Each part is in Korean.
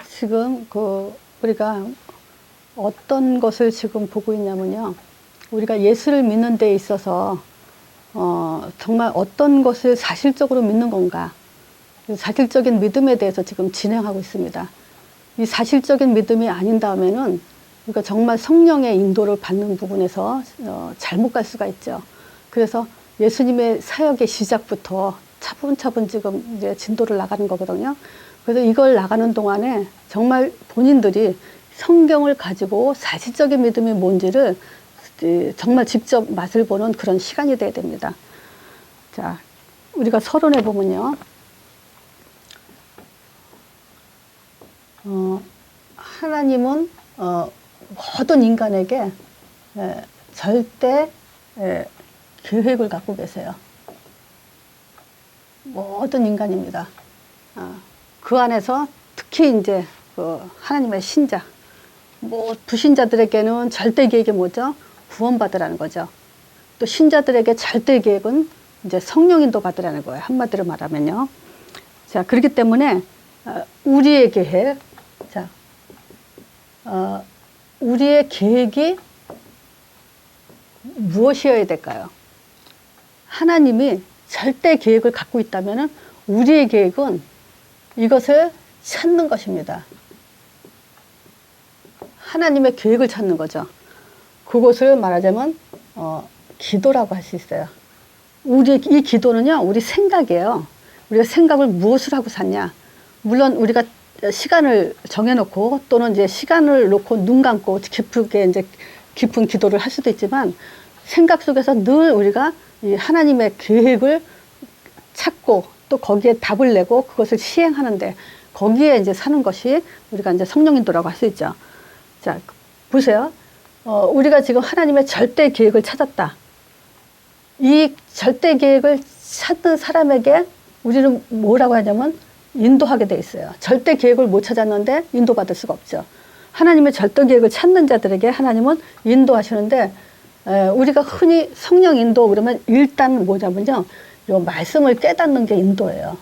지금 우리가 어떤 것을 지금 보고 있냐면요. 우리가 예수를 믿는 데 있어서 정말 어떤 것을 사실적으로 믿는 건가. 사실적인 믿음에 대해서 지금 진행하고 있습니다. 이 사실적인 믿음이 아닌 다음에는 우리가 정말 성령의 인도를 받는 부분에서 잘못 갈 수가 있죠. 그래서 예수님의 사역의 시작부터 차분차분 지금 이제 진도를 나가는 거거든요. 그래서 이걸 나가는 동안에 정말 본인들이 성경을 가지고 사실적인 믿음이 뭔지를 정말 직접 맛을 보는 그런 시간이 돼야 됩니다. 자, 우리가 서론에 보면요. 하나님은 모든 인간에게 절대 계획을 갖고 계세요. 모든 인간입니다. 그 안에서 특히 이제 하나님의 신자, 불신자들에게는 절대 계획이 뭐죠? 구원받으라는 거죠. 또 신자들에게 절대 계획은 이제 성령 인도 받으라는 거예요. 한마디로 말하면요. 자, 그렇기 때문에 우리의 계획, 자, 우리의 계획이 무엇이어야 될까요? 하나님이 절대 계획을 갖고 있다면 우리의 계획은 이것을 찾는 것입니다. 하나님의 계획을 찾는 거죠. 그것을 말하자면 기도라고 할 수 있어요. 이 기도는요, 우리 생각이에요. 우리가 생각을 무엇을 하고 샀냐. 물론 우리가 시간을 정해놓고 또는 이제 시간을 놓고 눈 감고 깊게 이제 깊은 기도를 할 수도 있지만 생각 속에서 늘 우리가 이 하나님의 계획을 찾고 또 거기에 답을 내고 그것을 시행하는데 거기에 이제 사는 것이 우리가 이제 성령 인도라고 할 수 있죠. 자, 보세요. 우리가 지금 하나님의 절대 계획을 찾았다. 이 절대 계획을 찾는 사람에게 우리는 뭐라고 하냐면 인도하게 돼 있어요. 절대 계획을 못 찾았는데 인도받을 수가 없죠. 하나님의 절대 계획을 찾는 자들에게 하나님은 인도하시는데 우리가 흔히 성령 인도 그러면 일단 뭐냐면요. 요 말씀을 깨닫는 게 인도예요.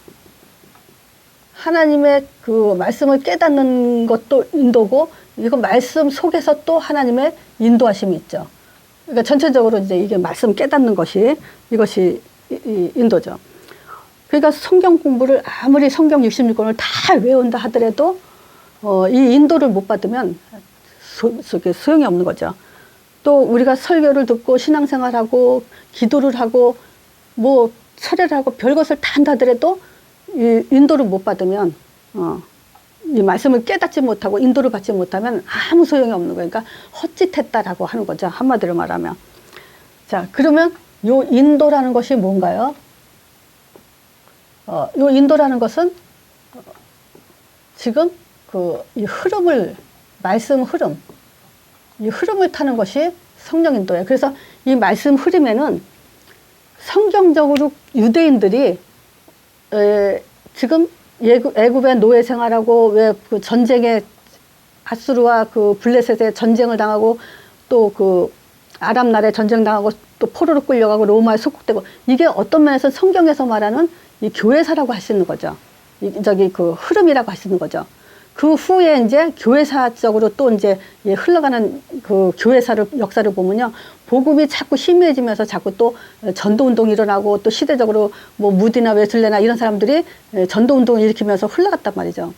하나님의 그 말씀을 깨닫는 것도 인도고 이거 말씀 속에서 또 하나님의 인도하심이 있죠. 그러니까 전체적으로 이제 이게 말씀 깨닫는 것이 이것이 인도죠. 그러니까 성경 공부를 아무리 성경 66권을 다 외운다 하더라도 이 인도를 못 받으면 소용이 없는 거죠. 또 우리가 설교를 듣고 신앙생활하고 기도를 하고 뭐 철회를 하고 별것을 다 한다 하더라도 이 인도를 못 받으면 이 말씀을 깨닫지 못하고 인도를 받지 못하면 아무 소용이 없는 거예요. 그러니까 헛짓했다라고 하는 거죠. 한마디로 말하면. 자, 그러면 요 인도라는 것이 뭔가요? 요 인도라는 것은 지금 이 흐름을, 말씀 흐름, 이 흐름을 타는 것이 성령 인도예요. 그래서 이 말씀 흐름에는 성경적으로 유대인들이 지금 애굽의 노예 생활하고 왜 그 전쟁에 아수르와 그 블레셋의 전쟁을 당하고 또 그 아람 나라에 전쟁 당하고 또 포로로 끌려가고 로마에 속국되고 이게 어떤 면에서 성경에서 말하는 이 교회사라고 할 수 있는 거죠. 그 흐름이라고 할 수 있는 거죠. 그 후에 이제 교회사적으로 또 이제 흘러가는 그 교회사를 역사를 보면요. 복음이 자꾸 희미해지면서 자꾸 또 전도운동이 일어나고 또 시대적으로 뭐 무디나 웨슬레나 이런 사람들이 전도운동을 일으키면서 흘러갔단 말이죠.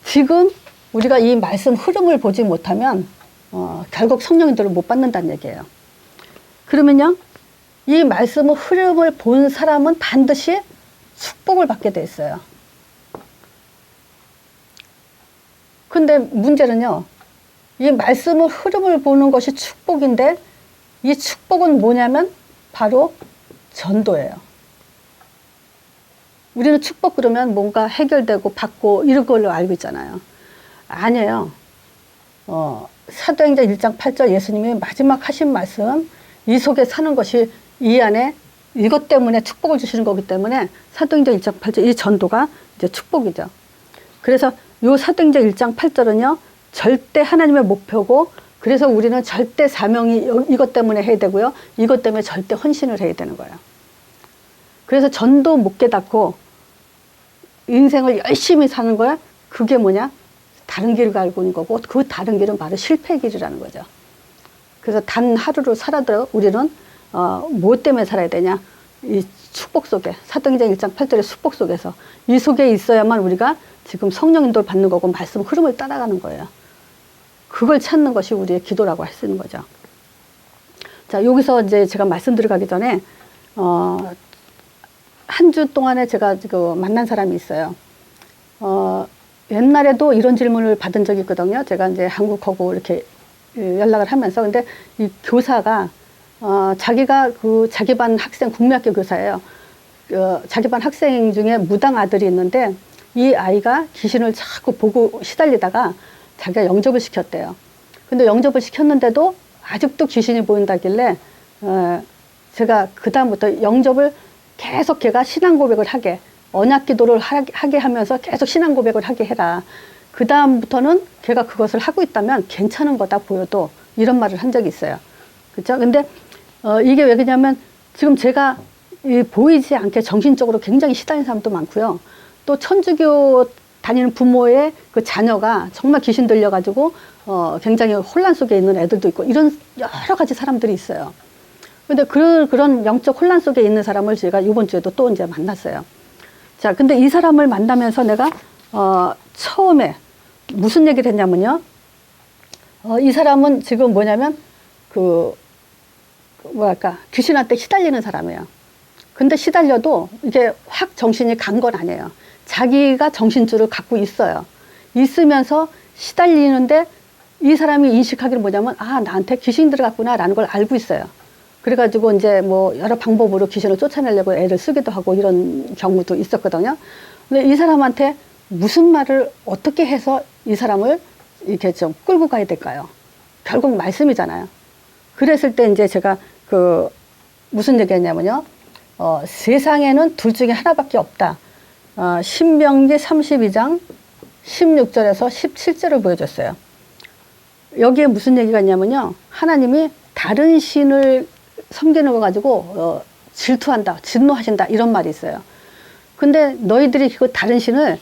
지금 우리가 이 말씀 흐름을 보지 못하면 결국 성령 인도를 못 받는다는 얘기예요. 그러면요. 이 말씀의 흐름을 본 사람은 반드시 축복을 받게 돼 있어요. 근데 문제는요. 이 말씀의 흐름을 보는 것이 축복인데 이 축복은 뭐냐면 바로 전도예요. 우리는 축복 그러면 뭔가 해결되고 받고 이런 걸로 알고 있잖아요. 아니에요. 사도행전 1장 8절 예수님이 마지막 하신 말씀 이 속에 사는 것이 이 안에 이것 때문에 축복을 주시는 거기 때문에 사도행전 1장 8절 이 전도가 이제 축복이죠. 그래서 요 사도행전 1장 8절은요. 절대 하나님의 목표고 그래서 우리는 절대 사명이 이것 때문에 해야 되고요. 이것 때문에 절대 헌신을 해야 되는 거예요. 그래서 전도 못 깨닫고 인생을 열심히 사는 거야. 그게 뭐냐? 다른 길을 갈고 있는 거고 그 다른 길은 바로 실패의 길이라는 거죠. 그래서 단 하루를 살아도 우리는 뭐 때문에 살아야 되냐? 이 축복 속에 사도행전 1장 8절의 축복 속에서 이 속에 있어야만 우리가 지금 성령 인도를 받는 거고 말씀 흐름을 따라가는 거예요. 그걸 찾는 것이 우리의 기도라고 할 수 있는 거죠. 자, 여기서 이제 제가 말씀 들어가기 전에 한 주 동안에 제가 그 만난 사람이 있어요. 옛날에도 이런 질문을 받은 적이 있거든요. 제가 이제 한국하고 이렇게 연락을 하면서. 근데 이 교사가, 자기가 자기 반 학생, 국민학교 교사예요. 자기 반 학생 중에 무당 아들이 있는데 이 아이가 귀신을 자꾸 보고 시달리다가 자기가 영접을 시켰대요. 근데 영접을 시켰는데도 아직도 귀신이 보인다길래, 제가 그다음부터 영접을 계속 걔가 신앙 고백을 하게, 언약 기도를 하게 하면서 계속 신앙 고백을 하게 해라. 그 다음부터는 걔가 그것을 하고 있다면 괜찮은 거다 보여도, 이런 말을 한 적이 있어요. 그렇죠? 근데 이게 왜 그러냐면 지금 제가 보이지 않게 정신적으로 굉장히 시달린 사람도 많고요. 또 천주교 다니는 부모의 그 자녀가 정말 귀신 들려가지고 굉장히 혼란 속에 있는 애들도 있고, 이런 여러 가지 사람들이 있어요. 근데 그런 영적 혼란 속에 있는 사람을 제가 이번 주에도 또 이제 만났어요. 자, 근데 이 사람을 만나면서 내가 처음에 무슨 얘기를 했냐면요. 이 사람은 지금 뭐냐면 뭐랄까, 귀신한테 시달리는 사람이에요. 근데 시달려도 이게 확 정신이 간 건 아니에요. 자기가 정신줄을 갖고 있어요. 있으면서 시달리는데 이 사람이 인식하기는 뭐냐면, 아, 나한테 귀신 들어갔구나라는 걸 알고 있어요. 그래가지고 이제 뭐 여러 방법으로 귀신을 쫓아내려고 애를 쓰기도 하고 이런 경우도 있었거든요. 근데 이 사람한테 무슨 말을 어떻게 해서 이 사람을 이렇게 좀 끌고 가야 될까요? 결국 말씀이잖아요. 그랬을 때 이제 제가 무슨 얘기 했냐면요. 세상에는 둘 중에 하나밖에 없다. 신명기 32장 16절에서 17절을 보여줬어요. 여기에 무슨 얘기가 있냐면요. 하나님이 다른 신을 섬기는 거 가지고 질투한다, 진노하신다, 이런 말이 있어요. 근데 너희들이 그 다른 신을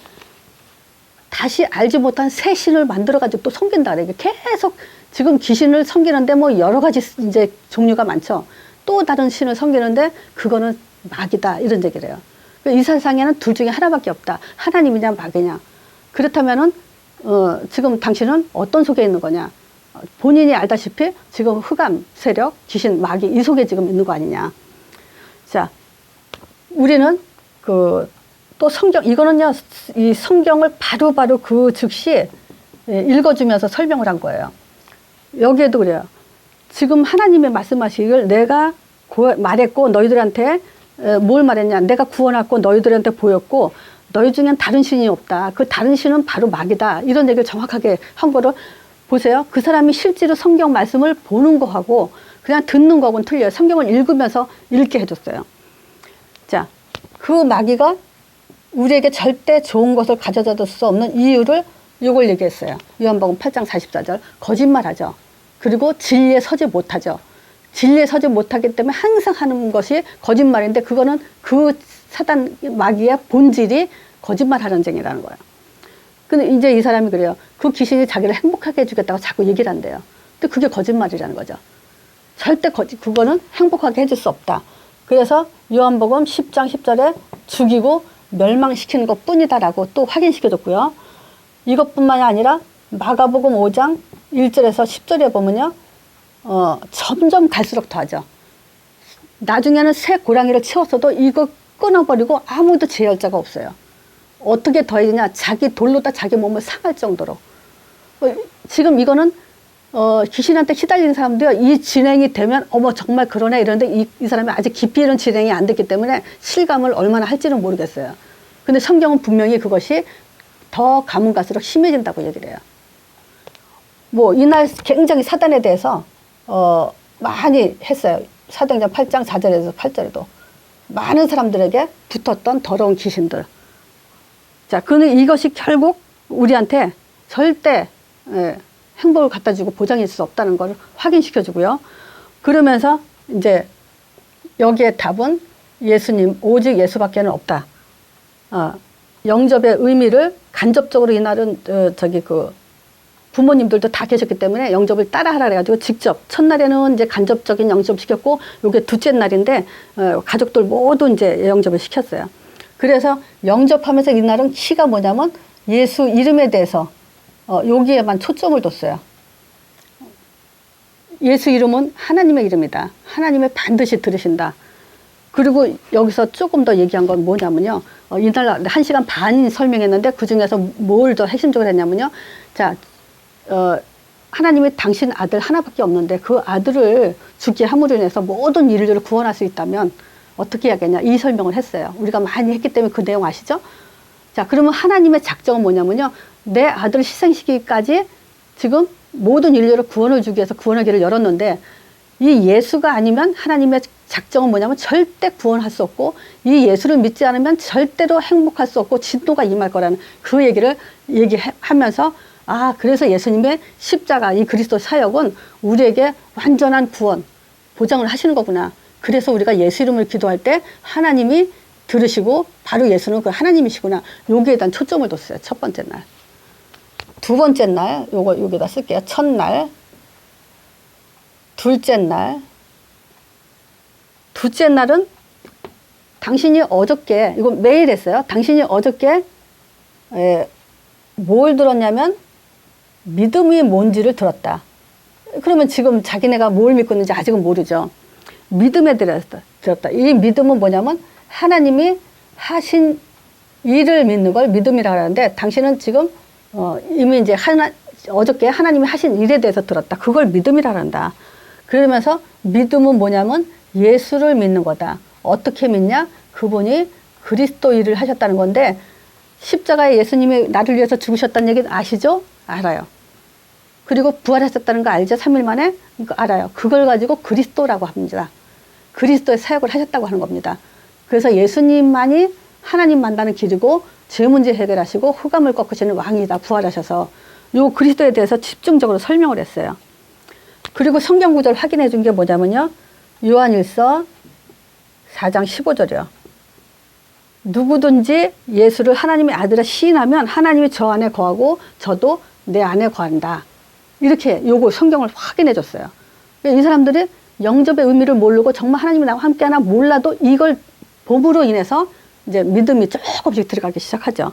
다시 알지 못한 새 신을 만들어 가지고 또 섬긴다 그래. 계속 지금 귀신을 섬기는데 뭐 여러 가지 이제 종류가 많죠. 또 다른 신을 섬기는데 그거는 마귀다, 이런 얘기를 해요. 이 세상에는 둘 중에 하나밖에 없다. 하나님이냐 마귀냐. 그렇다면은 지금 당신은 어떤 속에 있는 거냐. 본인이 알다시피 지금 흑암 세력, 귀신, 마귀, 이 속에 지금 있는 거 아니냐. 자, 우리는 또 성경, 이거는요, 이 성경을 바로바로 그 즉시 읽어주면서 설명을 한 거예요. 여기에도 그래요. 지금 하나님이 말씀하시길 내가 말했고 너희들한테 뭘 말했냐. 내가 구원했고 너희들한테 보였고 너희 중엔 다른 신이 없다. 그 다른 신은 바로 마귀다. 이런 얘기를 정확하게 한 거를 보세요. 그 사람이 실제로 성경 말씀을 보는 거하고 그냥 듣는 거하고는 틀려요. 성경을 읽으면서 읽게 해줬어요. 자, 그 마귀가 우리에게 절대 좋은 것을 가져다 줄 수 없는 이유를 이걸 얘기했어요. 요한복음 8장 44절. 거짓말하죠. 그리고 진리에 서지 못하죠. 진리에 서지 못하기 때문에 항상 하는 것이 거짓말인데, 그거는 그 사단 마귀의 본질이 거짓말하는 쟁이라는 거예요. 근데 이제 이 사람이 그래요. 그 귀신이 자기를 행복하게 해주겠다고 자꾸 얘기를 한대요. 근데 그게 거짓말이라는 거죠. 절대 그거는 행복하게 해줄 수 없다. 그래서 요한복음 10장 10절에 죽이고 멸망시키는 것 뿐이다라고 또 확인시켜줬고요. 이것뿐만이 아니라 마가복음 5장 1절에서 10절에 보면요. 점점 갈수록 더하죠. 나중에는 새 고랑이를 채웠어도 이거 끊어버리고 아무도 제할 자가 없어요. 어떻게 더해지냐. 자기 돌로다 자기 몸을 상할 정도로. 지금 이거는 귀신한테 시달리는 사람도요, 이 진행이 되면 어머 정말 그러네 이러는데 이 사람이 아직 깊이 이런 진행이 안 됐기 때문에 실감을 얼마나 할지는 모르겠어요. 근데 성경은 분명히 그것이 더 가면 갈수록 심해진다고 얘기를 해요. 뭐 이날 굉장히 사단에 대해서 많이 했어요. 사도행전 8장 4절에서 8절에도 많은 사람들에게 붙었던 더러운 귀신들. 자, 그는 이것이 결국 우리한테 절대 행복을 갖다 주고 보장할 수 없다는 걸 확인시켜 주고요. 그러면서 이제 여기에 답은 예수님, 오직 예수밖에는 없다. 영접의 의미를 간접적으로 이날은 부모님들도 다 계셨기 때문에 영접을 따라하라 그래가지고 직접 첫날에는 이제 간접적인 영접 시켰고 요게 둘째 날인데 가족들 모두 이제 영접을 시켰어요. 그래서 영접하면서 이날은 키가 뭐냐면 예수 이름에 대해서 여기에만 초점을 뒀어요. 예수 이름은 하나님의 이름이다. 하나님의 반드시 들으신다. 그리고 여기서 조금 더 얘기한 건 뭐냐면요. 이날 1시간 반 설명했는데 그 중에서 뭘 더 핵심적으로 했냐면요. 자, 하나님이 당신 아들 하나밖에 없는데 그 아들을 죽게 함으로 인해서 모든 인류를 구원할 수 있다면 어떻게 해야겠냐. 이 설명을 했어요. 우리가 많이 했기 때문에 그 내용 아시죠? 자, 그러면 하나님의 작정은 뭐냐면요. 내 아들 희생시키기까지 지금 모든 인류를 구원을 주기 위해서 구원의 길을 열었는데 이 예수가 아니면 하나님의 작정은 뭐냐면 절대 구원할 수 없고 이 예수를 믿지 않으면 절대로 행복할 수 없고 진노가 임할 거라는 그 얘기를 얘기하면서 그래서 예수님의 십자가 이 그리스도 사역은 우리에게 완전한 구원 보장을 하시는 거구나. 그래서 우리가 예수 이름을 기도할 때 하나님이 들으시고 바로 예수는 그 하나님이시구나. 여기에 대한 초점을 뒀어요. 첫 번째 날. 두 번째 날, 여기다 쓸게요. 첫날. 둘째 날. 둘째 날은 당신이 어저께, 이거 매일 했어요. 당신이 어저께 뭘 들었냐면 믿음이 뭔지를 들었다. 그러면 지금 자기네가 뭘 믿고 있는지 아직은 모르죠. 믿음에 들었다. 이 믿음은 뭐냐면 하나님이 하신 일을 믿는 걸 믿음이라고 하는데 당신은 지금 이미 이제 어저께 하나님이 하신 일에 대해서 들었다. 그걸 믿음이라고 한다. 그러면서 믿음은 뭐냐면 예수를 믿는 거다. 어떻게 믿냐? 그분이 그리스도 일을 하셨다는 건데 십자가에 예수님이 나를 위해서 죽으셨다는 얘기는 아시죠? 알아요. 그리고 부활하셨다는 거 알죠? 3일 만에? 이거 알아요. 그걸 가지고 그리스도라고 합니다. 그리스도의 사역을 하셨다고 하는 겁니다. 그래서 예수님만이 하나님 만나는 길이고 죄 문제 해결하시고 흑암을 꺾으시는 왕이다. 부활하셔서 요 그리스도에 대해서 집중적으로 설명을 했어요. 그리고 성경 구절 확인해 준 게 뭐냐면요. 요한일서 4장 15절이요. 누구든지 예수를 하나님의 아들을 시인하면 하나님이 저 안에 거하고 저도 내 안에 거한다. 이렇게 요거 성경을 확인해 줬어요. 이 사람들이 영접의 의미를 모르고 정말 하나님이 나와 함께하나 몰라도 이걸 봄으로 인해서 이제 믿음이 조금씩 들어가기 시작하죠.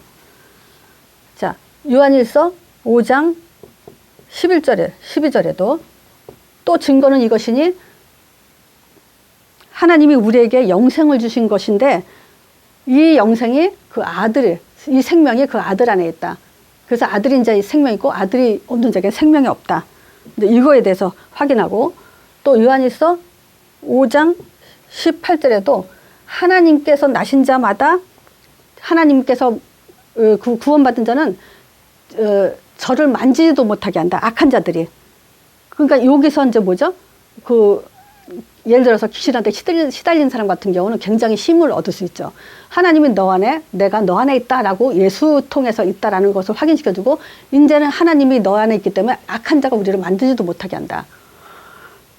자, 요한일서 5장 11절에, 12절에도 또 증거는 이것이니 하나님이 우리에게 영생을 주신 것인데 이 영생이 그 아들, 이 생명이 그 아들 안에 있다. 그래서 아들인 자의 생명이 있고 아들이 없는 자에게 생명이 없다. 근데 이거에 대해서 확인하고 또 요한일서 5장 18절에도 하나님께서 나신 자마다 하나님께서 그 구원받은 자는 저를 만지지도 못하게 한다. 악한 자들이. 그러니까 여기서 이제 뭐죠? 예를 들어서 귀신한테 시달린 사람 같은 경우는 굉장히 힘을 얻을 수 있죠. 하나님이 너 안에, 내가 너 안에 있다라고 예수 통해서 있다라는 것을 확인시켜주고, 이제는 하나님이 너 안에 있기 때문에 악한 자가 우리를 만들지도 못하게 한다.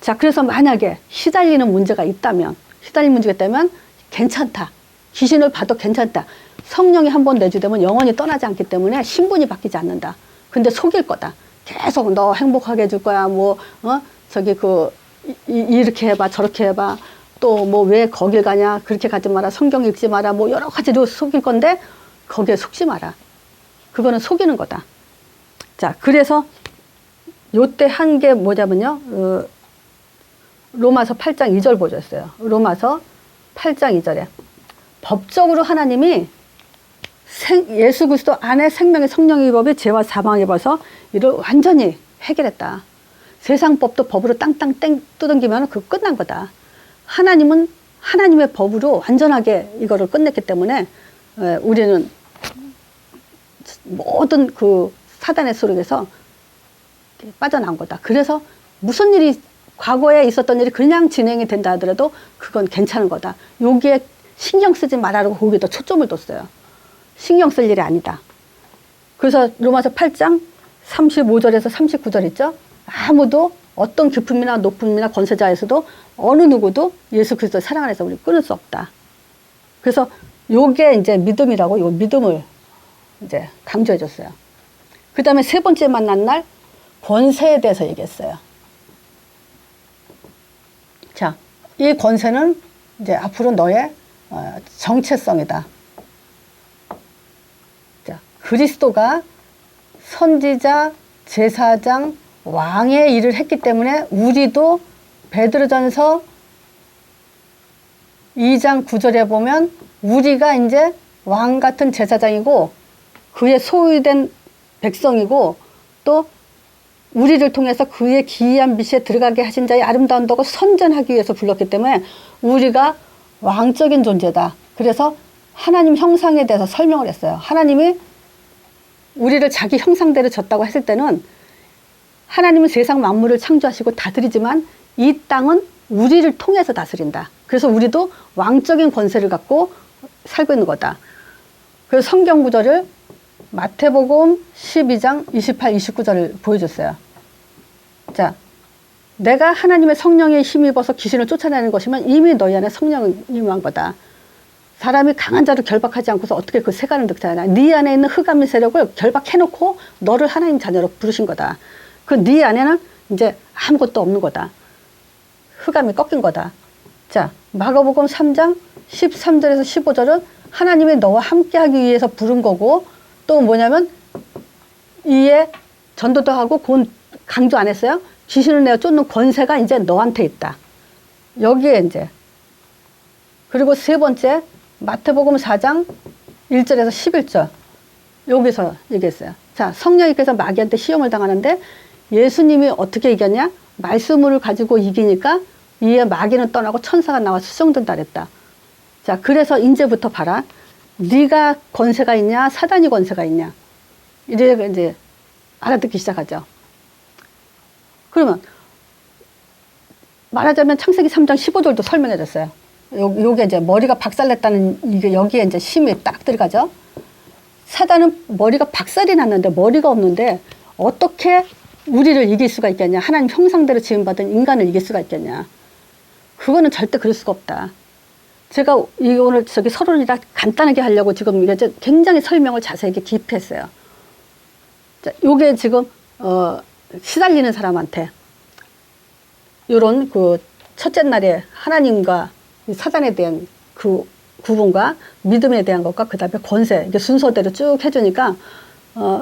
자, 그래서 만약에 시달리는 문제가 있다면, 시달리는 문제가 있다면 괜찮다. 귀신을 봐도 괜찮다. 성령이 한번 내주되면 영원히 떠나지 않기 때문에 신분이 바뀌지 않는다. 근데 속일 거다. 계속 너 행복하게 해줄 거야. 이렇게 해봐, 저렇게 해봐. 또 뭐 왜 거길 가냐, 그렇게 가지 마라, 성경 읽지 마라, 뭐 여러 가지로 속일 건데 거기에 속지 마라. 그거는 속이는 거다. 자, 그래서 요때 한 게 뭐냐면요, 로마서 8장 2절 보셨어요. 로마서 8장 2절에 법적으로 하나님이 예수 그리스도 안에 생명의 성령의 법이 죄와 사망의 법에서 이를 완전히 해결했다. 세상 법도 법으로 땅땅 뜯기면 그거 끝난 거다. 하나님은 하나님의 법으로 완전하게 이거를 끝냈기 때문에 우리는 모든 그 사단의 속에서 빠져나온 거다. 그래서 무슨 일이 과거에 있었던 일이 그냥 진행이 된다 하더라도 그건 괜찮은 거다. 여기에 신경 쓰지 말라고 거기에 초점을 뒀어요. 신경 쓸 일이 아니다. 그래서 로마서 8장 35절에서 39절 있죠? 아무도 어떤 기쁨이나 높음이나 권세자에서도 어느 누구도 예수 그리스도의 사랑 안에서 우리 끊을 수 없다. 그래서 요게 이제 믿음이라고 요 믿음을 이제 강조해 줬어요. 그 다음에 세 번째 만난 날 권세에 대해서 얘기했어요. 자, 이 권세는 이제 앞으로 너의 정체성이다. 자, 그리스도가 선지자, 제사장, 왕의 일을 했기 때문에 우리도 베드로전서 2장 9절에 보면 우리가 이제 왕 같은 제사장이고 그의 소유된 백성이고 또 우리를 통해서 그의 기이한 빛에 들어가게 하신 자의 아름다운 덕을 선전하기 위해서 불렀기 때문에 우리가 왕적인 존재다. 그래서 하나님 형상에 대해서 설명을 했어요. 하나님이 우리를 자기 형상대로 졌다고 했을 때는 하나님은 세상 만물을 창조하시고 다스리지만 이 땅은 우리를 통해서 다스린다. 그래서 우리도 왕적인 권세를 갖고 살고 있는 거다. 그래서 성경 구절을 마태복음 12장 28, 29절을 보여줬어요. 자, 내가 하나님의 성령에 힘입어서 귀신을 쫓아내는 것이면 이미 너희 안에 성령이 임한 거다. 사람이 강한 자를 결박하지 않고서 어떻게 그 세간을 늑사하나. 네 안에 있는 흑암의 세력을 결박해놓고 너를 하나님 자녀로 부르신 거다. 그 네 안에는 이제 아무것도 없는 거다. 흑암이 꺾인 거다. 자, 마가복음 3장 13절에서 15절은 하나님이 너와 함께하기 위해서 부른 거고 또 뭐냐면 이에 전도도 하고 그건 강조 안 했어요. 귀신을 내어 쫓는 권세가 이제 너한테 있다. 여기에 이제 그리고 세 번째 마태복음 4장 1절에서 11절 여기서 얘기했어요. 자, 성령님께서 마귀한테 시험을 당하는데 예수님이 어떻게 이겼냐? 말씀을 가지고 이기니까 이에 마귀는 떠나고 천사가 나와 수정된다 그랬다. 자, 그래서 이제부터 봐라. 네가 권세가 있냐? 사단이 권세가 있냐? 이래 이제 알아듣기 시작하죠. 그러면 말하자면 창세기 3장 15절도 설명해 줬어요. 요게 이제 머리가 박살냈다는 이게 여기에 이제 힘이 딱 들어가죠. 사단은 머리가 박살이 났는데 머리가 없는데 어떻게 우리를 이길 수가 있겠냐? 하나님 형상대로 지음받은 인간을 이길 수가 있겠냐? 그거는 절대 그럴 수가 없다. 제가 오늘 저기 서론이라 간단하게 하려고 지금 이제 굉장히 설명을 자세하게 깊이 했어요. 자, 요게 지금 시달리는 사람한테 요런 그 첫째 날에 하나님과 사단에 대한 그 구분과 믿음에 대한 것과 그 다음에 권세 이게 순서대로 쭉 해주니까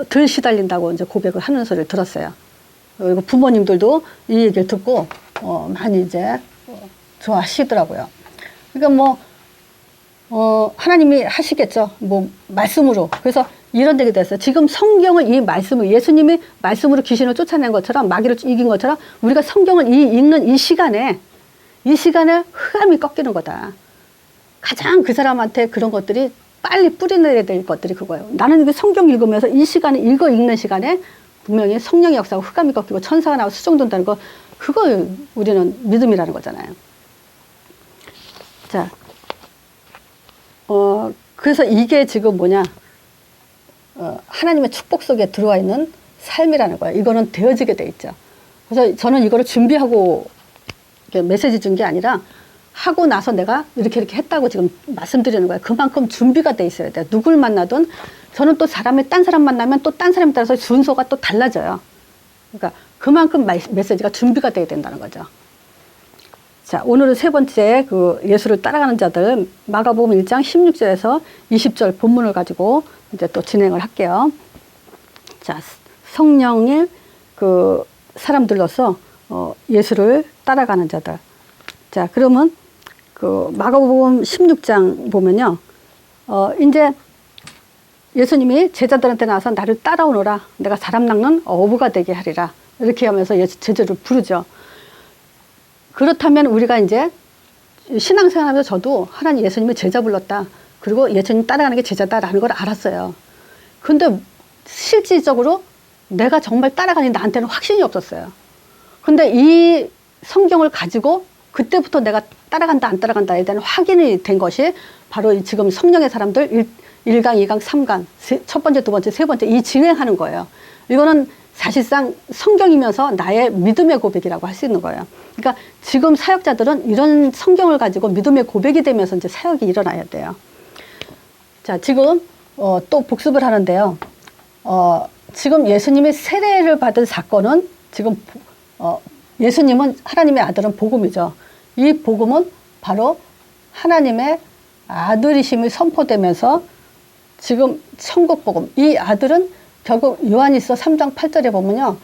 덜 시달린다고 이제 고백을 하는 소리를 들었어요. 그리고 부모님들도 이 얘기를 듣고 많이 이제 좋아하시더라고요. 그러니까 하나님이 하시겠죠. 말씀으로. 그래서 이런 얘기 됐어요. 지금 성경을 이 말씀을 예수님이 말씀으로 귀신을 쫓아낸 것처럼 마귀를 이긴 것처럼 우리가 성경을 읽는 이 시간에 흑암이 꺾이는 거다. 가장 그 사람한테 그런 것들이 빨리 뿌리내야 될 것들이 그거예요. 나는 이거 성경 읽으면서 이 시간에 읽는 시간에 분명히 성령의 역사하고 흑암이 꺾이고 천사가 나와 수정된다는 거 그걸 우리는 믿음이라는 거잖아요. 자, 그래서 이게 지금 뭐냐 하나님의 축복 속에 들어와 있는 삶이라는 거예요. 이거는 되어지게 돼 있죠. 그래서 저는 이거를 준비하고 메시지 준 게 아니라 하고 나서 내가 이렇게 했다고 지금 말씀드리는 거예요. 그만큼 준비가 돼 있어야 돼요. 누굴 만나든 저는 또 딴 사람 만나면 또 딴 사람에 따라서 순서가 또 달라져요. 그러니까 그만큼 메시지가 준비가 돼야 된다는 거죠. 자, 오늘은 세 번째 그 예수를 따라가는 자들 마가복음 1장 16절에서 20절 본문을 가지고 이제 또 진행을 할게요. 자, 성령의 그 사람들로서 예수를 따라가는 자들. 자, 그러면 그 마가복음 16장 보면요. 이제 예수님이 제자들한테 나와서 나를 따라오너라. 내가 사람 낚는 어부가 되게 하리라. 이렇게 하면서 제자를 부르죠. 그렇다면 우리가 이제 신앙생활하면서 저도 하나님 예수님이 제자 불렀다. 그리고 예수님 따라가는 게 제자다라는 걸 알았어요. 근데 실질적으로 내가 정말 따라가니 나한테는 확신이 없었어요. 근데 이 성경을 가지고 그때부터 내가 따라간다 안 따라간다에 대한 확인이 된 것이 바로 지금 성령의 사람들 1강, 2강, 3강 첫 번째, 두 번째, 세 번째 이 진행하는 거예요. 이거는 사실상 성경이면서 나의 믿음의 고백이라고 할 수 있는 거예요. 그러니까 지금 사역자들은 이런 성경을 가지고 믿음의 고백이 되면서 이제 사역이 일어나야 돼요. 자, 지금 또 복습을 하는데요. 지금 예수님이 세례를 받은 사건은 지금 예수님은 하나님의 아들은 복음이죠. 이 복음은 바로 하나님의 아들이심이 선포되면서 지금 천국 복음, 이 아들은 결국 요한일서 3장 8절에 보면요.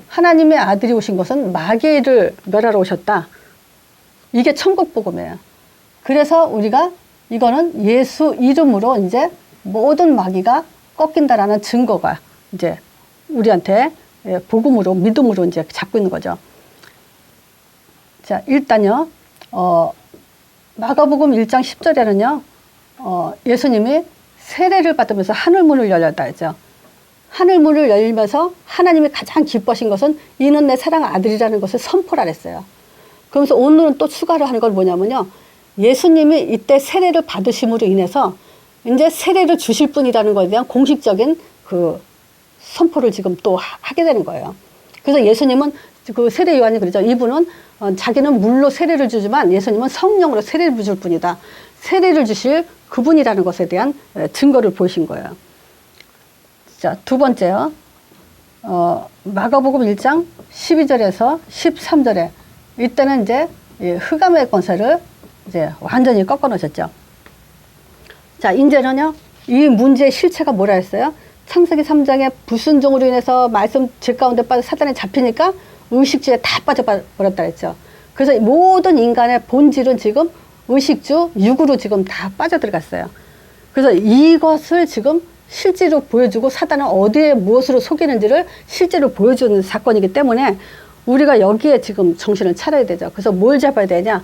하나님의 아들이 오신 것은 마귀를 멸하러 오셨다. 이게 천국 복음이에요. 그래서 우리가 이거는 예수 이름으로 이제 모든 마귀가 꺾인다라는 증거가 이제 우리한테 복음으로 믿음으로 이제 잡고 있는 거죠. 자, 일단요. 마가복음 1장 10절에는요. 예수님이 세례를 받으면서 하늘문을 열렸다 했죠. 하늘문을 열면서 하나님이 가장 기뻐하신 것은 이는 내 사랑 아들이라는 것을 선포를 했어요. 그러면서 오늘은 또 추가로 하는 건 뭐냐면요. 예수님이 이때 세례를 받으심으로 인해서 이제 세례를 주실 분이라는 것에 대한 공식적인 그 선포를 지금 또 하게 되는 거예요. 그래서 예수님은 그 세례 요한이 그러죠. 이분은 자기는 물로 세례를 주지만 예수님은 성령으로 세례를 줄 분이다. 세례를 주실 그분이라는 것에 대한 증거를 보이신 거예요. 자, 두 번째요. 마가복음 1장 12절에서 13절에 이때는 이제 흑암의 권세를 이제 완전히 꺾어 놓으셨죠. 자, 이제는요. 이 문제의 실체가 뭐라 했어요? 창세기 3장에 불순종으로 인해서 말씀 죄 가운데 빠져 사단에 잡히니까 의식주에 다 빠져버렸다 했죠. 그래서 모든 인간의 본질은 지금 의식주, 육으로 지금 다 빠져들어갔어요. 그래서 이것을 지금 실제로 보여주고 사단은 어디에 무엇으로 속이는지를 실제로 보여주는 사건이기 때문에 우리가 여기에 지금 정신을 차려야 되죠. 그래서 뭘 잡아야 되냐?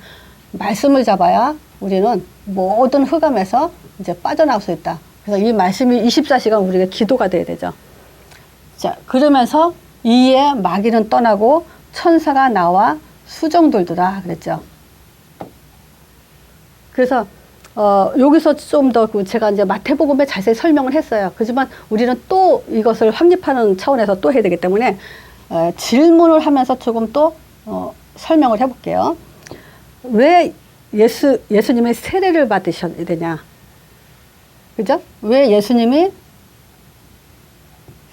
말씀을 잡아야 우리는 모든 흑암에서 이제 빠져나올 수 있다. 그래서 이 말씀이 24시간 우리가 기도가 돼야 되죠. 자, 그러면서 이에 마귀는 떠나고 천사가 나와 수종들더라 그랬죠. 그래서 여기서 좀 더 제가 이제 마태복음에 자세히 설명을 했어요. 그렇지만 우리는 또 이것을 확립하는 차원에서 또 해야 되기 때문에 질문을 하면서 조금 또 설명을 해볼게요. 왜 예수님의 세례를 받으셔야 되냐? 그죠? 왜 예수님이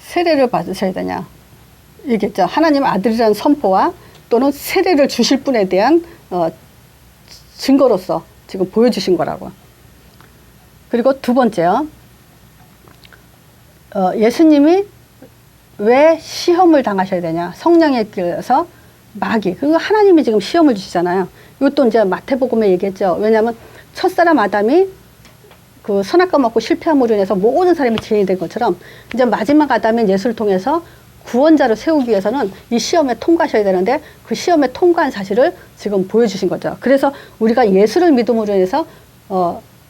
세례를 받으셔야 되냐? 이겠죠. 하나님 아들이라는 선포와 또는 세례를 주실 분에 대한 증거로서 지금 보여주신 거라고. 그리고 두 번째요. 예수님이 왜 시험을 당하셔야 되냐? 성령에 끌려서 마귀. 그리고 하나님이 지금 시험을 주시잖아요. 이것도 이제 마태복음에 얘기했죠. 왜냐하면 첫사람 아담이 그 선악과 먹고 실패함으로 인해서 모든 사람이 죄인이 된 것처럼 이제 마지막 아담인 예수를 통해서 구원자를 세우기 위해서는 이 시험에 통과하셔야 되는데 그 시험에 통과한 사실을 지금 보여주신 거죠. 그래서 우리가 예수를 믿음으로 인해서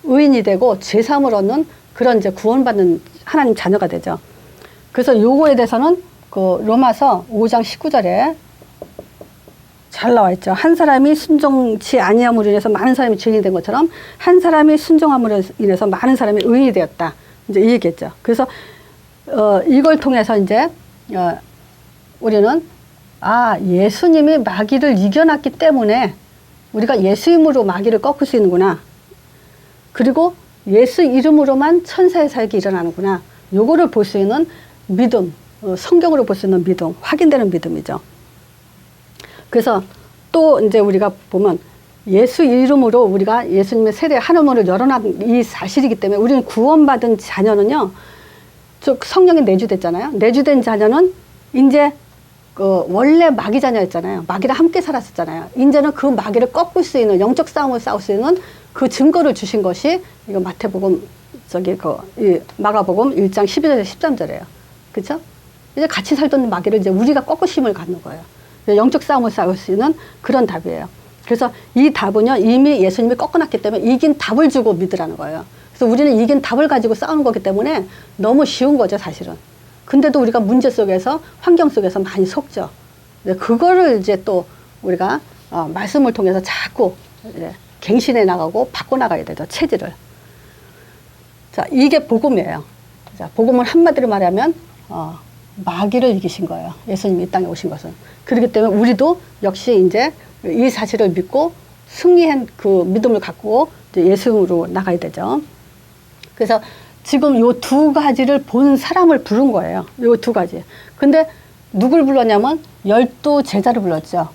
의인이 되고 죄사함을 얻는 그런 이제 구원받는 하나님 자녀가 되죠. 그래서 요거에 대해서는 그 로마서 5장 19절에 잘 나와 있죠. 한 사람이 순종치 아니함으로 인해서 많은 사람이 죄인이 된 것처럼 한 사람이 순종함으로 인해서 많은 사람이 의인이 되었다. 이제 이 얘기했죠. 그래서 이걸 통해서 이제 우리는 예수님이 마귀를 이겨놨기 때문에 우리가 예수 이름으로 마귀를 꺾을 수 있는구나. 그리고 예수 이름으로만 천사의 사역이 일어나는구나. 요거를 볼 수 있는 믿음, 성경으로 볼 수 있는 믿음, 확인되는 믿음이죠. 그래서 또 이제 우리가 보면 예수 이름으로 우리가 예수님의 세례 하늘문을 열어놓은 이 사실이기 때문에 우리는 구원받은 자녀는요, 즉 성령이 내주됐잖아요. 내주된 자녀는 이제 원래 마귀 자녀였잖아요. 마귀랑 함께 살았었잖아요. 이제는 그 마귀를 꺾을 수 있는 영적 싸움을 싸울 수 있는 그 증거를 주신 것이 이거 마태복음 이 마가복음 1장 12절에서 13절이에요. 그렇죠? 이제 같이 살던 마귀를 이제 우리가 꺾으심을 갖는 거예요. 영적 싸움을 싸울 수 있는 그런 답이에요. 그래서 이 답은요, 이미 예수님이 꺾어놨기 때문에 이긴 답을 주고 믿으라는 거예요. 그래서 우리는 이긴 답을 가지고 싸우는 거기 때문에 너무 쉬운 거죠, 사실은. 근데도 우리가 문제 속에서, 환경 속에서 많이 속죠. 그거를 이제 또 우리가 말씀을 통해서 자꾸 이제 갱신해 나가고 바꿔나가야 되죠, 체질을. 자, 이게 복음이에요. 자, 복음을 한마디로 말하면, 마귀를 이기신 거예요. 예수님이 이 땅에 오신 것은. 그렇기 때문에 우리도 역시 이제 이 사실을 믿고 승리한 그 믿음을 갖고 이제 예수로 나가야 되죠. 그래서 지금 요 두 가지를 본 사람을 부른 거예요. 요 두 가지. 근데 누굴 불렀냐면 12제자를 불렀죠.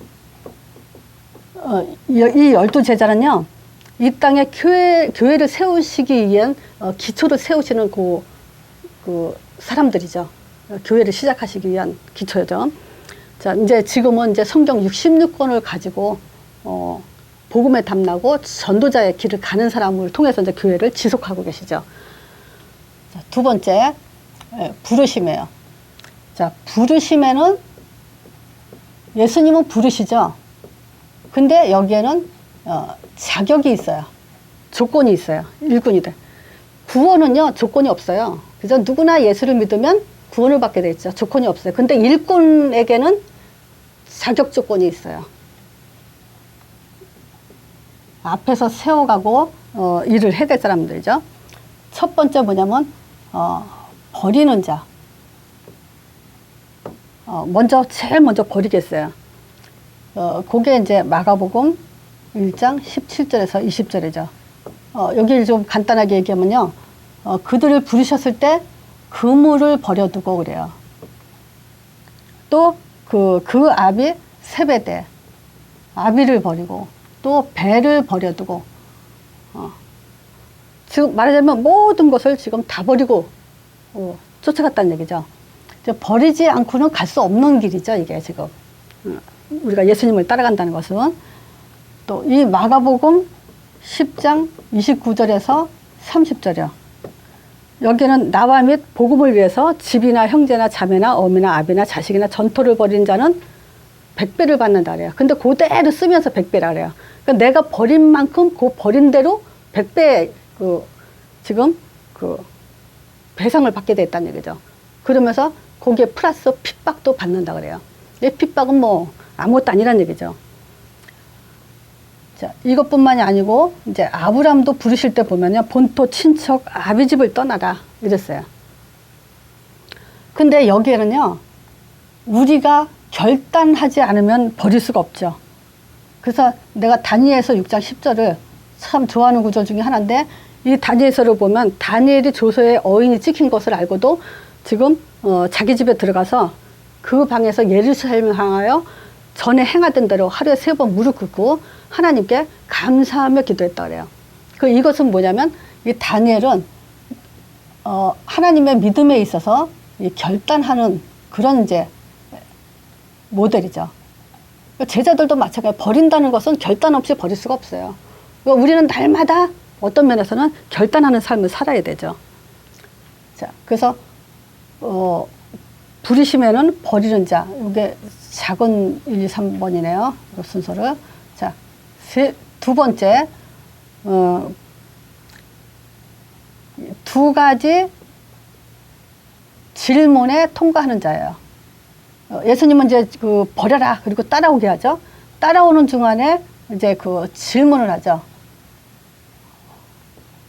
이 12제자는요, 이 땅에 교회를 세우시기 위한 기초를 세우시는 그 사람들이죠. 교회를 시작하시기 위한 기초죠. 자, 이제 지금은 이제 성경 66권을 가지고, 복음에 담나고 전도자의 길을 가는 사람을 통해서 이제 교회를 지속하고 계시죠. 자, 두 번째, 부르심이에요. 자, 부르심에는 예수님은 부르시죠. 근데 여기에는 자격이 있어요. 조건이 있어요. 일꾼이들. 구원은요, 조건이 없어요. 그래서 누구나 예수를 믿으면 구원을 받게 돼 있죠. 조건이 없어요. 근데 일꾼에게는 자격 조건이 있어요. 앞에서 세워가고 일을 해야 될 사람들이죠. 첫 번째 뭐냐면 버리는 자. 제일 먼저 버리겠어요. 그게 이제 마가복음 1장 17절에서 20절이죠. 여기를 좀 간단하게 얘기하면요. 그들을 부르셨을 때 그물을 버려두고 그래요. 또 그 아비 세베대, 아비를 버리고 또 배를 버려두고, 지금 말하자면 모든 것을 지금 다 버리고 쫓아갔다는 얘기죠. 버리지 않고는 갈 수 없는 길이죠, 이게 지금. 우리가 예수님을 따라간다는 것은. 또 이 마가복음 10장 29절에서 30절이요. 여기는 나와 및 복음을 위해서 집이나 형제나 자매나 어미나 아비나 자식이나 전토를 벌인 자는 100배를 받는다 그래요. 근데 그대로 쓰면서 100배라 그래요. 그러니까 내가 버린 만큼 그 버린 대로 100배 지금 배상을 받게 됐다는 얘기죠. 그러면서 거기에 플러스 핍박도 받는다 그래요. 이 핍박은 뭐 아무것도 아니란 얘기죠. 자, 이것뿐만이 아니고 이제 아브람도 부르실 때 보면요, 본토 친척 아비 집을 떠나라 이랬어요. 근데 여기에는요, 우리가 결단하지 않으면 버릴 수가 없죠. 그래서 내가 다니엘서 6장 10절을 참 좋아하는 구절 중에 하나인데, 이 다니엘서를 보면 다니엘이 조서에 어인이 찍힌 것을 알고도 지금 자기 집에 들어가서 그 방에서 예루살렘을 향하여 전에 행하던 대로 하루에 3번 무릎 꿇고 하나님께 감사하며 기도했다 그래요. 이것은 뭐냐면 이 다니엘은 하나님의 믿음에 있어서 결단하는 그런 이제 모델이죠. 제자들도 마찬가지예요. 버린다는 것은 결단 없이 버릴 수가 없어요. 우리는 날마다 어떤 면에서는 결단하는 삶을 살아야 되죠. 자, 그래서 부르심에는 버리는 자, 이게 작은 1, 2, 3번이네요. 순서를. 자, 두 번째, 두 가지 질문에 통과하는 자예요. 예수님은 이제 버려라, 그리고 따라오게 하죠. 따라오는 중간에 이제 질문을 하죠.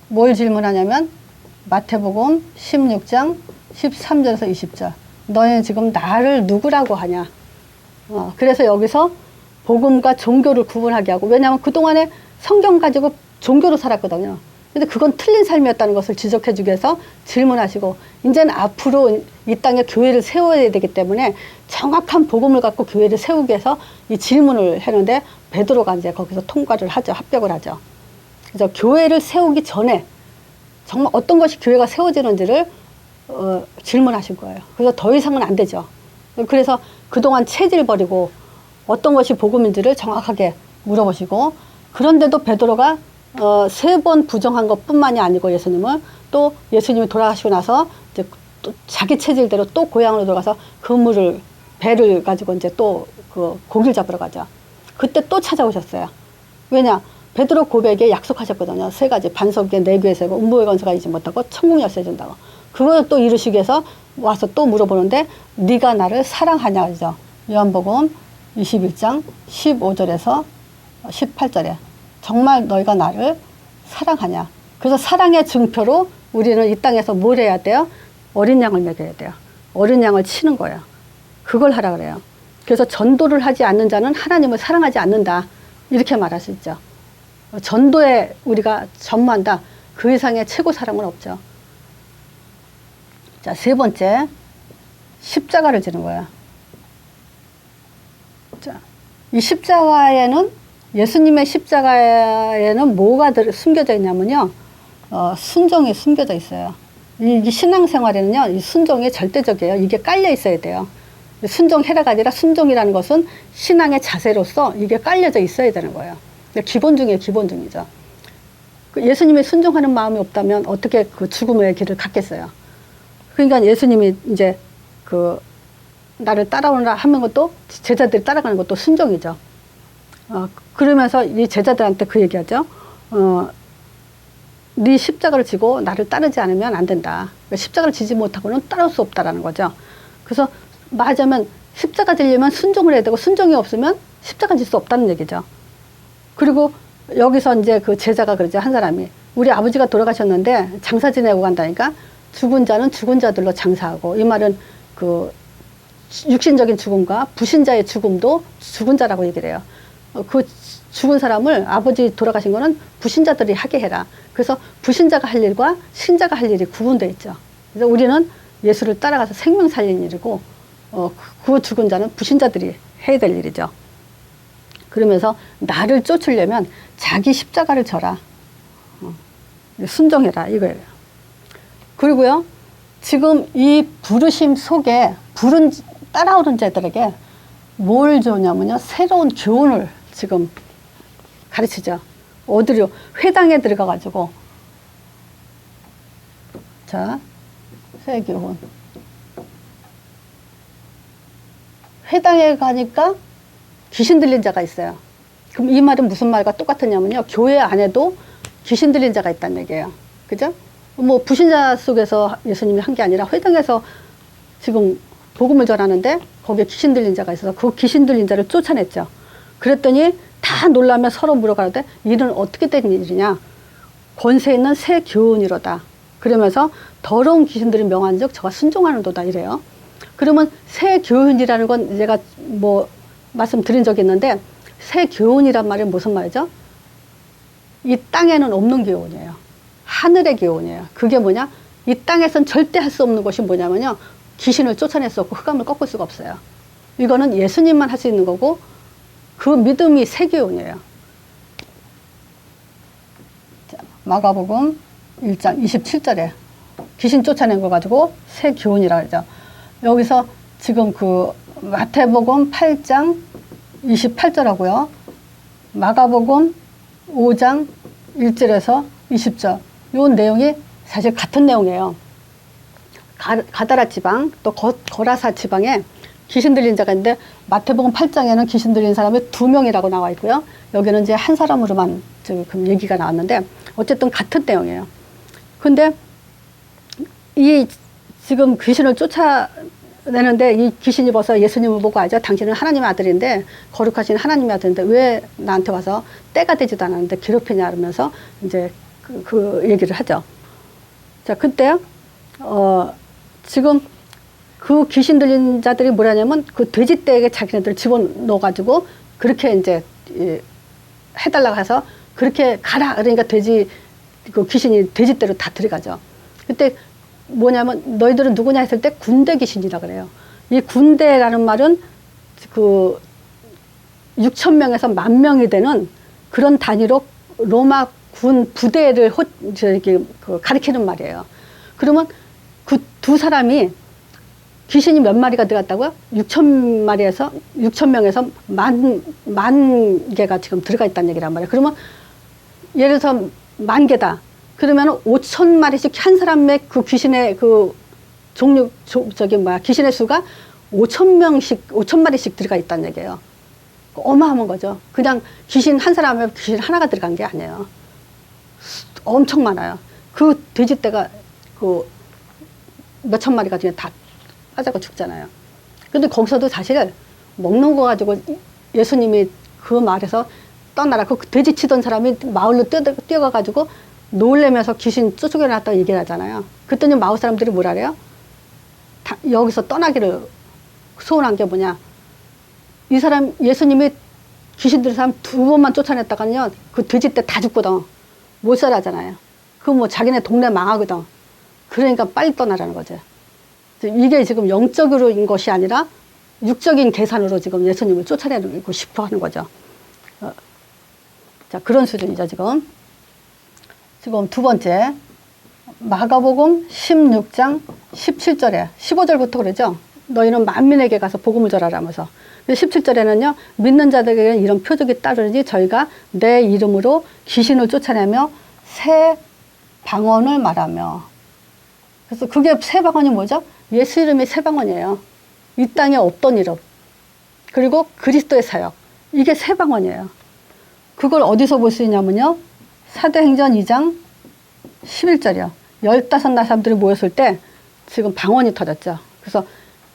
뭘 질문하냐면, 마태복음 16장 13절에서 20절. 너희는 지금 나를 누구라고 하냐? 그래서 여기서 복음과 종교를 구분하게 하고, 왜냐하면 그동안에 성경 가지고 종교로 살았거든요. 근데 그건 틀린 삶이었다는 것을 지적해 주기 위해서 질문하시고, 이제는 앞으로 이 땅에 교회를 세워야 되기 때문에 정확한 복음을 갖고 교회를 세우기 위해서 이 질문을 했는데, 베드로가 이제 거기서 통과를 하죠. 합격을 하죠. 그래서 교회를 세우기 전에 정말 어떤 것이 교회가 세워지는지를 질문하신 거예요. 그래서 더 이상은 안 되죠. 그래서 그동안 체질 버리고 어떤 것이 복음인지를 정확하게 물어보시고, 그런데도 베드로가 3번 부정한 것뿐만이 아니고 예수님을 또 예수님이 돌아가시고 나서 이제 또 자기 체질대로 또 고향으로 들어가서 배를 가지고 이제 또 고기를 잡으러 가죠. 그때 또 찾아오셨어요. 왜냐? 베드로 고백에 약속하셨거든요. 3가지. 반석에 내귀에 세고 음부의 권세가 이지 못하고 천국 열쇠 준다고. 그걸 또 이루시기 위해서 와서 또 물어보는데, 네가 나를 사랑하냐 그러죠. 요한복음 21장 15절에서 18절에 정말 너희가 나를 사랑하냐. 그래서 사랑의 증표로 우리는 이 땅에서 뭘 해야 돼요? 어린 양을 먹여야 돼요. 어린 양을 치는 거예요. 그걸 하라 그래요. 그래서 전도를 하지 않는 자는 하나님을 사랑하지 않는다, 이렇게 말할 수 있죠. 전도에 우리가 전무한다. 그 이상의 최고 사랑은 없죠. 자, 세 번째, 십자가를 지는 거야. 자, 이 십자가에는, 예수님의 십자가에는 뭐가 숨겨져 있냐면요, 순종이 숨겨져 있어요. 이 신앙생활에는요, 이 순종이 절대적이에요. 이게 깔려 있어야 돼요. 순종해라가 아니라 순종이라는 것은 신앙의 자세로서 이게 깔려져 있어야 되는 거예요. 기본 중에 기본 중이죠. 예수님이 순종하는 마음이 없다면 어떻게 그 죽음의 길을 갔겠어요. 그러니까 예수님이 이제 그 나를 따라오라 하는 것도, 제자들이 따라가는 것도 순종이죠. 그러면서 이 제자들한테 그 얘기하죠. 네 십자가를 지고 나를 따르지 않으면 안 된다. 그러니까 십자가를 지지 못하고는 따를 수 없다라는 거죠. 그래서 말하자면 십자가 지려면 순종을 해야 되고, 순종이 없으면 십자가 질 수 없다는 얘기죠. 그리고 여기서 이제 그 제자가 그러죠. 한 사람이, 우리 아버지가 돌아가셨는데 장사 지내고 간다니까 죽은 자는 죽은 자들로 장사하고, 이 말은 그 육신적인 죽음과 부신자의 죽음도 죽은 자라고 얘기를 해요. 그 죽은 사람을, 아버지 돌아가신 거는 부신자들이 하게 해라. 그래서 부신자가 할 일과 신자가 할 일이 구분되어 있죠. 그래서 우리는 예수를 따라가서 생명 살리는 일이고, 그 죽은 자는 부신자들이 해야 될 일이죠. 그러면서 나를 쫓으려면 자기 십자가를 져라. 순종해라. 이거예요. 그리고요, 지금 이 부르심 속에 따라오는 자들에게 뭘 주냐면요, 새로운 교훈을 지금 가르치죠. 어디로? 회당에 들어가가지고, 자, 새 교훈. 회당에 가니까 귀신 들린 자가 있어요. 그럼 이 말은 무슨 말과 똑같으냐면요, 교회 안에도 귀신 들린 자가 있다는 얘기예요. 그죠? 뭐 부신자 속에서 예수님이 한 게 아니라 회당에서 지금 복음을 전하는데 거기에 귀신 들린 자가 있어서 그 귀신 들린 자를 쫓아냈죠. 그랬더니 다 놀라며 서로 물어가는데, 이는 어떻게 된 일이냐? 권세 있는 새 교훈이로다. 그러면서 더러운 귀신들이 명한즉 저가 순종하는도다, 이래요. 그러면 새 교훈이라는 건 제가 뭐 말씀드린 적이 있는데, 새 교훈이란 말이 무슨 말이죠? 이 땅에는 없는 교훈이에요. 하늘의 교훈이에요. 그게 뭐냐? 이 땅에선 절대 할 수 없는 것이 뭐냐면요, 귀신을 쫓아낼 수 없고 흑암을 꺾을 수가 없어요. 이거는 예수님만 할 수 있는 거고, 그 믿음이 새 교훈이에요. 자, 마가복음 1장 27절에 귀신 쫓아낸 거 가지고 새 교훈이라고 하죠. 여기서 지금 그 마태복음 8장 28절하고요, 마가복음 5장 1절에서 20절, 요 내용이 사실 같은 내용이에요. 가다라 지방, 또 거라사 지방에 귀신 들린 자가 있는데, 마태복음 8장에는 귀신 들린 사람이 2명이라고 나와 있고요, 여기는 이제 한 사람으로만 지금 얘기가 나왔는데, 어쨌든 같은 내용이에요. 근데 이 지금 귀신을 쫓아내는데, 이 귀신이 벌써 예수님을 보고 알죠. 당신은 하나님의 아들인데, 거룩하신 하나님의 아들인데 왜 나한테 와서 때가 되지도 않았는데 괴롭히냐, 그러면서 이제 그 얘기를 하죠. 자, 그때요, 지금 그 귀신 들린 자들이 뭐라냐면, 그 돼지떼에게 자기네들 집어넣어가지고 그렇게 이제 해달라고 해서 그렇게 가라. 그러니까 그 귀신이 돼지떼로 다 들어가죠. 그때 뭐냐면, 너희들은 누구냐 했을 때 군대 귀신이라 그래요. 이 군대라는 말은 그 6,000명에서 10,000명이 되는 그런 단위로 로마 군 부대를 가리키는 말이에요. 그러면 그 두 사람이, 귀신이 몇 마리가 들어갔다고요? 6,000명에서 만 개가 지금 들어가 있다는 얘기란 말이에요. 그러면 예를 들어서 10,000개다. 그러면 5,000마리씩 한 사람의 그 귀신의 그 귀신의 수가 5,000마리씩 들어가 있다는 얘기예요. 어마어마한 거죠. 그냥 귀신 한 사람에 귀신 하나가 들어간 게 아니에요. 엄청 많아요. 그 돼지떼가 그 몇천 마리가 그냥 다 빠져가 죽잖아요. 근데 거기서도 사실 먹는 거 가지고 예수님이 그 말에서 떠나라. 그 돼지 치던 사람이 마을로 뛰어가가지고 놀래면서 귀신 쫓겨났다고 얘기를 하잖아요. 그랬더니 마을 사람들이 뭐라 그래요? 여기서 떠나기를 소원한 게 뭐냐? 이 사람, 예수님이 귀신 들은 사람 2번만 쫓아냈다가는요, 그 돼지떼 다 죽거든. 못 살아잖아요. 그 뭐 자기네 동네 망하거든. 그러니까 빨리 떠나라는 거죠. 이게 지금 영적으로인 것이 아니라 육적인 계산으로 지금 예수님을 쫓아내고 싶어 하는 거죠. 자, 그런 수준이죠, 지금. 지금 두 번째, 마가복음 16장 17절에, 15절부터 그러죠. 너희는 만민에게 가서 복음을 전하라면서. 17절에는요, 믿는 자들에게는 이런 표적이 따르니 저희가 내 이름으로 귀신을 쫓아내며 새 방언을 말하며. 그래서 그게 새 방언이 뭐죠? 예수 이름이 새 방언이에요. 이 땅에 없던 이름. 그리고 그리스도의 사역. 이게 새 방언이에요. 그걸 어디서 볼 수 있냐면요. 사도행전 2장 11절이요. 15 사람들이 모였을 때 지금 방언이 터졌죠. 그래서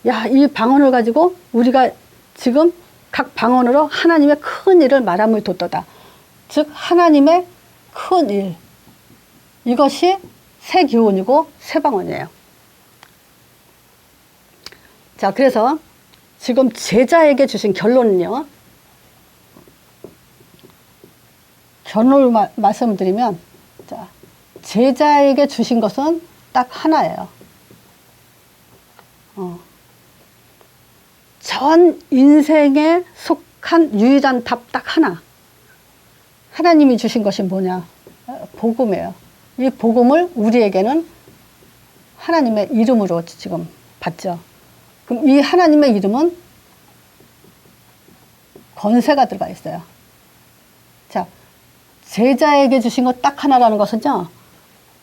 야, 이 방언을 가지고 우리가 지금 각 방언으로 하나님의 큰 일을 말함을 돋도다. 즉 하나님의 큰 일. 이것이 새 기운이고 새 방언이에요. 자, 그래서 지금 제자에게 주신 결론은요. 결론을 말씀드리면, 자, 제자에게 주신 것은 딱 하나예요. 전 인생에 속한 유일한 답 딱 하나. 하나님이 주신 것이 뭐냐? 복음이에요. 이 복음을 우리에게는 하나님의 이름으로 지금 받죠. 그럼 이 하나님의 이름은 권세가 들어가 있어요. 자, 제자에게 주신 것 딱 하나라는 것은요,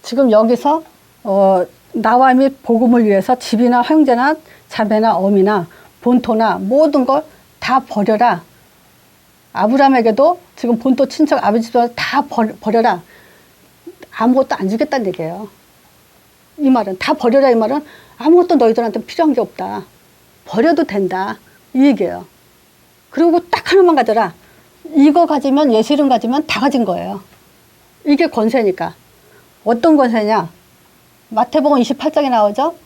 지금 여기서 나와 및 복음을 위해서 집이나 형제나 자매나 어미나 본토나 모든 걸 다 버려라. 아브라함에게도 지금 본토 친척 아버지 집을 다 버려라. 아무것도 안 주겠다는 얘기예요. 이 말은 다 버려라. 이 말은 아무것도 너희들한테 필요한 게 없다. 버려도 된다. 이 얘기예요. 그리고 딱 하나만 가져라. 이거 가지면, 예수 이름 가지면 다 가진 거예요. 이게 권세니까. 어떤 권세냐? 마태복음 28장에 나오죠.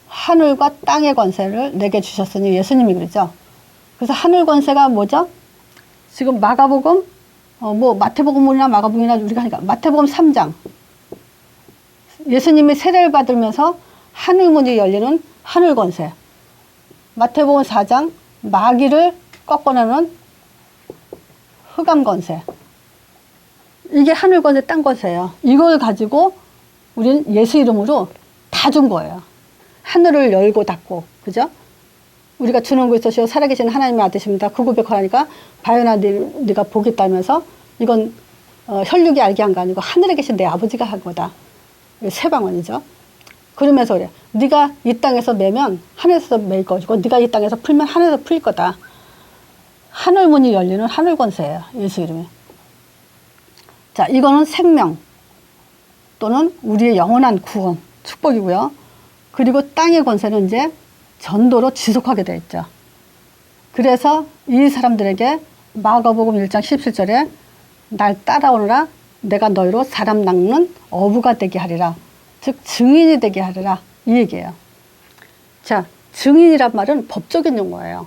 하늘과 땅의 권세를 내게 주셨으니, 예수님이 그러죠. 그래서 하늘 권세가 뭐죠? 지금 마가복음, 마태복음이나 마가복음이나 우리가 하니까 마태복음 3장. 예수님이 세례를 받으면서 하늘문이 열리는 하늘 권세. 마태복음 4장, 마귀를 꺾어내는 흑암 권세. 이게 하늘 권세, 땅 권세예요. 이걸 가지고 우리는 예수 이름으로 다 준 거예요. 하늘을 열고 닫고, 그죠? 우리가 주는 그리스도시요 살아계신 하나님의 아들이십니다. 그 고백하니까 바요나 네가 복이 있다면서 이건 혈육이 알게 한 거 아니고 하늘에 계신 내 아버지가 한 거다. 새 방언이죠. 그러면서 그래. 네가 이 땅에서 매면 하늘에서 매일 것이고 네가 이 땅에서 풀면 하늘에서 풀릴 거다. 하늘 문이 열리는 하늘 권세예요. 예수 이름에. 자, 이거는 생명 또는 우리의 영원한 구원, 축복이고요. 그리고 땅의 권세는 이제 전도로 지속하게 되어 있죠. 그래서 이 사람들에게 마가복음 1장 17절에 날 따라오너라 내가 너희로 사람 낚는 어부가 되게 하리라. 즉 증인이 되게 하리라. 이 얘기예요. 자, 증인이란 말은 법적인 용어예요.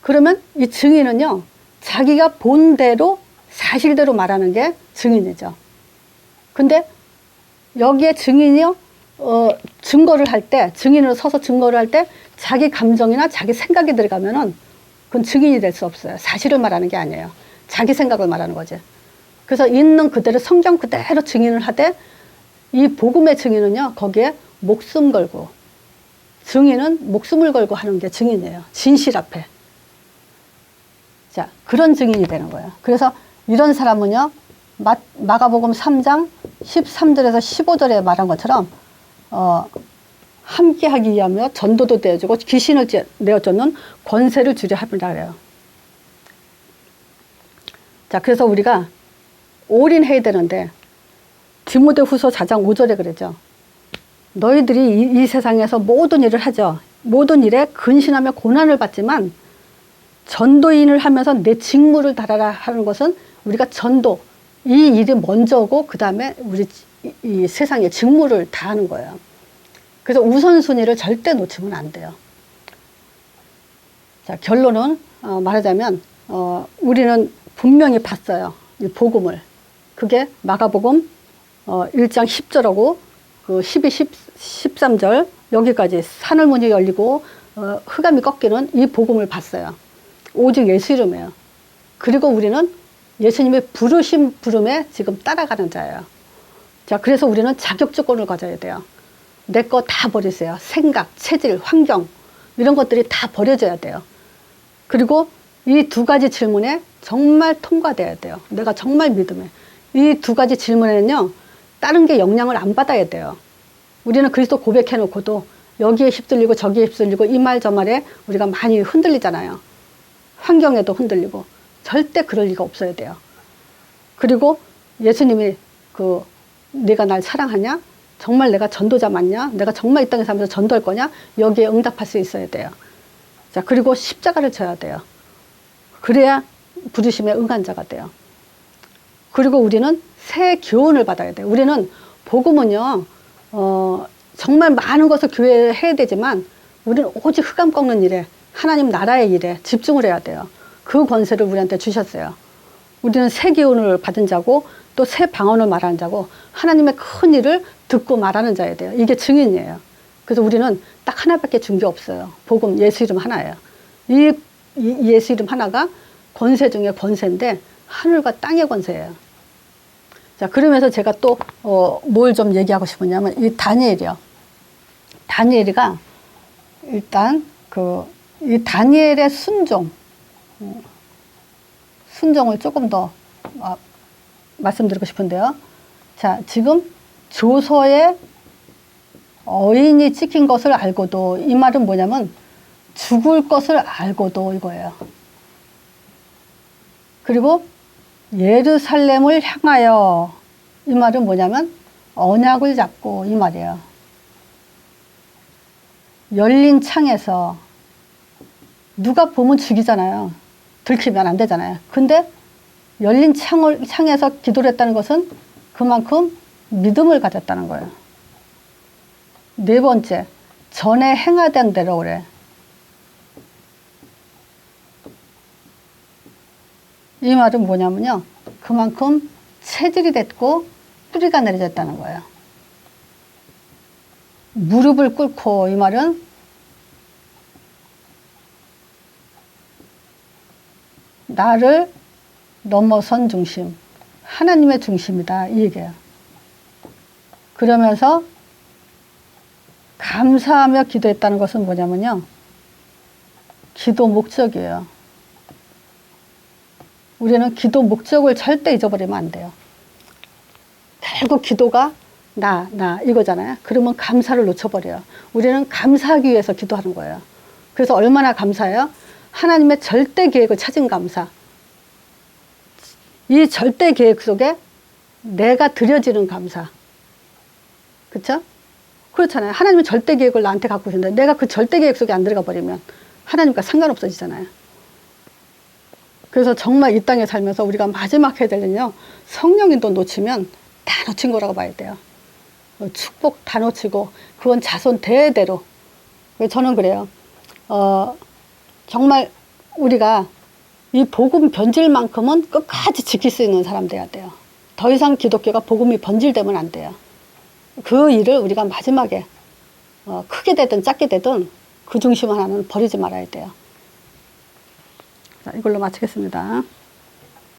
그러면 이 증인은요, 자기가 본 대로 사실대로 말하는 게 증인이죠. 근데 여기에 증인이요, 증거를 할 때, 증인으로 서서 증거를 할 때 자기 감정이나 자기 생각이 들어가면은 그건 증인이 될 수 없어요. 사실을 말하는 게 아니에요. 자기 생각을 말하는 거지. 그래서 있는 그대로 성경 그대로 증인을 하되 이 복음의 증인은요, 거기에 목숨 걸고, 증인은 목숨을 걸고 하는 게 증인이에요. 진실 앞에. 자, 그런 증인이 되는 거예요. 그래서 이런 사람은요, 마가복음 3장 13절에서 15절에 말한 것처럼 함께 하기 위하며 전도도 되어주고 귀신을 내어쫓는 권세를 주려 합니다. 그래요. 자, 그래서 우리가 올인해야 되는데 디모데후서 4장 5절에 그러죠. 너희들이 이 세상에서 모든 일을 하죠. 모든 일에 근신하며 고난을 받지만 전도인을 하면서 내 직무를 다하라 하는 것은 우리가 전도, 이 일이 먼저고 그 다음에 우리 이 세상의 직무를 다하는 거예요. 그래서 우선순위를 절대 놓치면 안 돼요. 자, 결론은 말하자면 우리는 분명히 봤어요. 이 복음을. 그게 마가복음 1장 10절하고 그 12, 13절 여기까지 산울문이 열리고 흑암이 꺾이는 이 복음을 봤어요. 오직 예수 이름이에요. 그리고 우리는 예수님의 부르심 부름에 지금 따라가는 자예요. 자, 그래서 우리는 자격 조건을 가져야 돼요. 내 거 다 버리세요. 생각, 체질, 환경 이런 것들이 다 버려져야 돼요. 그리고 이 두 가지 질문에 정말 통과돼야 돼요. 내가 정말 믿음에. 이 두 가지 질문에는요, 다른 게 영향을 안 받아야 돼요. 우리는 그리스도 고백해 놓고도 여기에 휩쓸리고 저기에 휩쓸리고 이 말 저 말에 우리가 많이 흔들리잖아요. 환경에도 흔들리고. 절대 그럴 리가 없어야 돼요. 그리고 예수님이 네가 날 사랑하냐? 정말 내가 전도자 맞냐? 내가 정말 이 땅에 살면서 전도할 거냐? 여기에 응답할 수 있어야 돼요. 자, 그리고 십자가를 져야 돼요. 그래야 부르심에 응한 자가 돼요. 그리고 우리는 새 교훈을 받아야 돼요. 우리는 복음은요, 정말 많은 것을 교회에 해야 되지만 우리는 오직 흑암 꺾는 일에, 하나님 나라의 일에 집중을 해야 돼요. 그 권세를 우리한테 주셨어요. 우리는 새 교훈을 받은 자고 또 새 방언을 말하는 자고 하나님의 큰 일을 듣고 말하는 자야 돼요. 이게 증인이에요. 그래서 우리는 딱 하나밖에 준 게 없어요. 복음, 예수 이름 하나예요. 이 예수 이름 하나가 권세 중에 권세인데 하늘과 땅의 권세예요. 자, 그러면서 제가 또 뭘 좀 얘기하고 싶었냐면 이 다니엘이요. 다니엘이가 일단 이 다니엘의 순종을 조금 더 말씀드리고 싶은데요. 자, 지금 조서에 어인이 찍힌 것을 알고도, 이 말은 뭐냐면 죽을 것을 알고도 이거예요. 그리고 예루살렘을 향하여, 이 말은 뭐냐면 언약을 잡고 이 말이에요. 열린 창에서 누가 보면 죽이잖아요. 들키면 안 되잖아요. 근데 열린 창에서 기도를 했다는 것은 그만큼 믿음을 가졌다는 거예요. 네 번째, 전에 행하던 대로 그래. 이 말은 뭐냐면요, 그만큼 체질이 됐고 뿌리가 내려졌다는 거예요. 무릎을 꿇고, 이 말은 나를 넘어선 중심, 하나님의 중심이다, 이 얘기예요. 그러면서 감사하며 기도했다는 것은 뭐냐면요, 기도 목적이에요. 우리는 기도 목적을 절대 잊어버리면 안 돼요. 결국 기도가 나 이거잖아요. 그러면 감사를 놓쳐버려요. 우리는 감사하기 위해서 기도하는 거예요. 그래서 얼마나 감사해요? 하나님의 절대 계획을 찾은 감사. 이 절대 계획 속에 내가 드려지는 감사. 그렇죠? 그렇잖아요. 하나님은 절대 계획을 나한테 갖고 계신데 내가 그 절대 계획 속에 안 들어가 버리면 하나님과 상관없어지잖아요. 그래서 정말 이 땅에 살면서 우리가 마지막 해야 될 일은요, 성령님도 놓치면 다 놓친 거라고 봐야 돼요. 축복 다 놓치고 그건 자손 대대로. 저는 그래요. 정말 우리가 이 복음 변질만큼은 끝까지 지킬 수 있는 사람 돼야 돼요. 더 이상 기독교가 복음이 번질되면 안 돼요. 그 일을 우리가 마지막에 크게 되든 작게 되든 그 중심 하나는 버리지 말아야 돼요. 자, 이걸로 마치겠습니다.